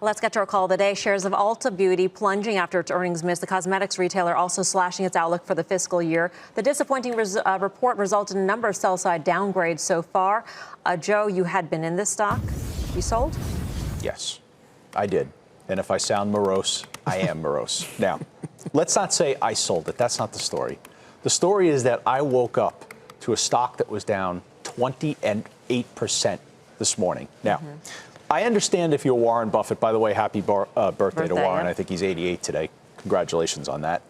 Let's get to our call of the day. Shares of Ulta Beauty plunging after its earnings miss. The cosmetics retailer also slashing its outlook for the fiscal year. The disappointing report resulted in a number of sell-side downgrades so far. Joe, you had been in this stock. You sold? Yes, I did. And if I sound morose, I am morose. Now, let's not say I sold it. That's not the story. The story is that I woke up to a stock that was down 28% this morning. Now, I understand if you're Warren Buffett. By the way, happy birthday to Warren. Yeah. I think he's 88 today. Congratulations on that.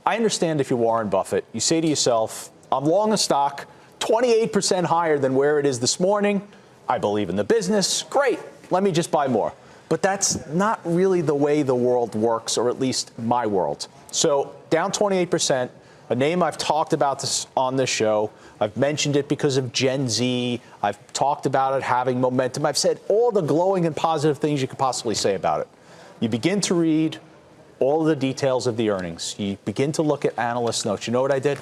I understand if you're Warren Buffett, you say to yourself, I'm long a stock, 28% higher than where it is this morning. I believe in the business. Great. Let me just buy more. But that's not really the way the world works, or at least my world. So down 28%, a name I've talked about this on this show. I've mentioned it because of Gen Z. I've talked about it having momentum. I've said all the glowing and positive things you could possibly say about it. You begin to read all of the details of the earnings. You begin to look at analyst notes. You know what I did?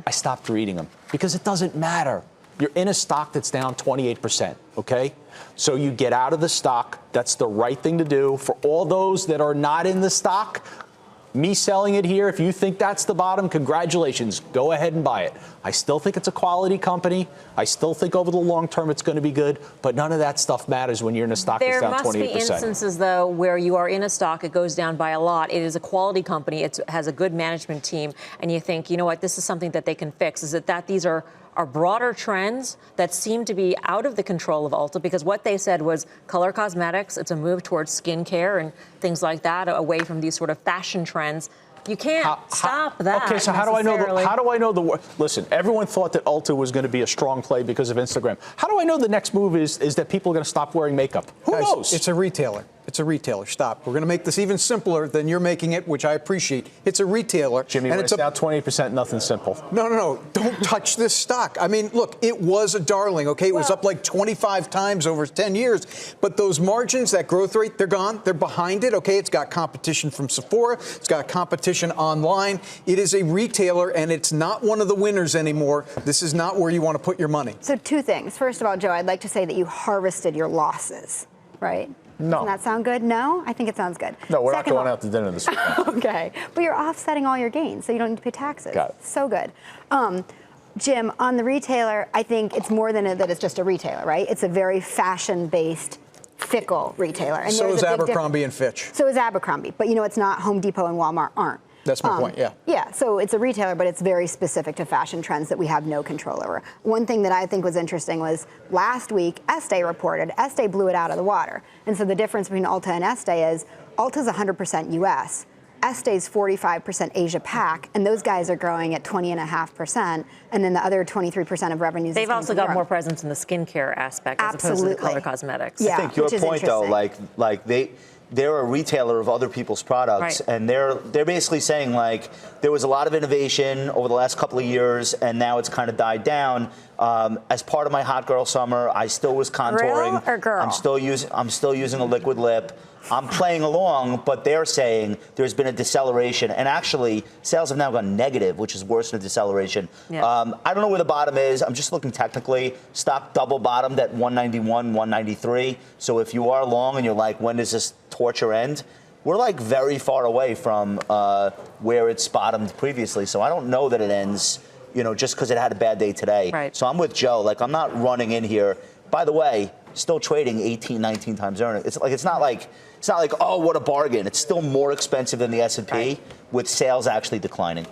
I stopped reading them because it doesn't matter. You're in a stock that's down 28%, okay? So you get out of the stock. That's the right thing to do. For all those that are not in the stock, me selling it here, if you think that's the bottom, congratulations. Go ahead and buy it. I still think it's a quality company. I still think over the long term it's going to be good, but none of that stuff matters when you're in a stock that's down 28%. There must be instances, though, where you are in a stock, it goes down by a lot. It is a quality company. It has a good management team, and you think, you know what, this is something that they can fix. Is it that these are broader trends that seem to be out of the control of Ulta? Because what they said was color cosmetics, it's a move towards skincare and things like that, away from these sort of fashion trends. You can't stop that. Okay, so how do I know listen, everyone thought that Ulta was going to be a strong play because of Instagram. How do I know the next move is that people are going to stop wearing makeup? Who knows? It's a retailer. It's a retailer. Stop. We're going to make this even simpler than you're making it, which I appreciate. It's a retailer. Jimmy, when it's down 20%, nothing simple. No. Don't touch this stock. I mean, look, it was a darling, okay? It was up like 25 times over 10 years. But those margins, that growth rate, they're gone. They're behind it, okay? It's got competition from Sephora. It's got competition online. It is a retailer, and it's not one of the winners anymore. This is not where you want to put your money. So two things. First of all, Joe, I'd like to say that you harvested your losses, right? No. Doesn't that sound good? No? I think it sounds good. No, we're not going out to dinner this weekend. Okay. But you're offsetting all your gains, so you don't need to pay taxes. Got it. So good. Jim, on the retailer, I think it's more than that it's just a retailer, right? It's a very fashion-based, fickle retailer. And so is Abercrombie and Fitch. So is Abercrombie. But, you know, it's not Home Depot and Walmart aren't. That's my point, yeah. Yeah, so it's a retailer, but it's very specific to fashion trends that we have no control over. One thing that I think was interesting was last week, Estee reported. Estee blew it out of the water. And so the difference between Ulta and Estee is Ulta's 100% U.S., Estee's 45% Asia Pac, and those guys are growing at 20.5%, and then the other 23% of revenues. They've also got more presence in the skincare aspect as opposed to the color cosmetics. Yeah, I think your point, though, like they're a retailer of other people's products, right. And they're basically saying, like, there was a lot of innovation over the last couple of years, and now it's kind of died down. As part of my hot girl summer, I still was contouring. Grill or girl? I'm still using a liquid lip. I'm playing along, but they're saying there's been a deceleration, and actually sales have now gone negative, which is worse than a deceleration. Yeah. I don't know where the bottom is. I'm just looking technically. Stock double bottomed at 191, 193. So if you are long and you're like, when does this torture end? We're like very far away from where it's bottomed previously. So I don't know that it ends, you know, just because it had a bad day today. Right. So I'm with Joe. Like, I'm not running in here. By the way, still trading 18, 19 times earnings. It's not like, oh, what a bargain. It's still more expensive than the S&P, with sales actually declining.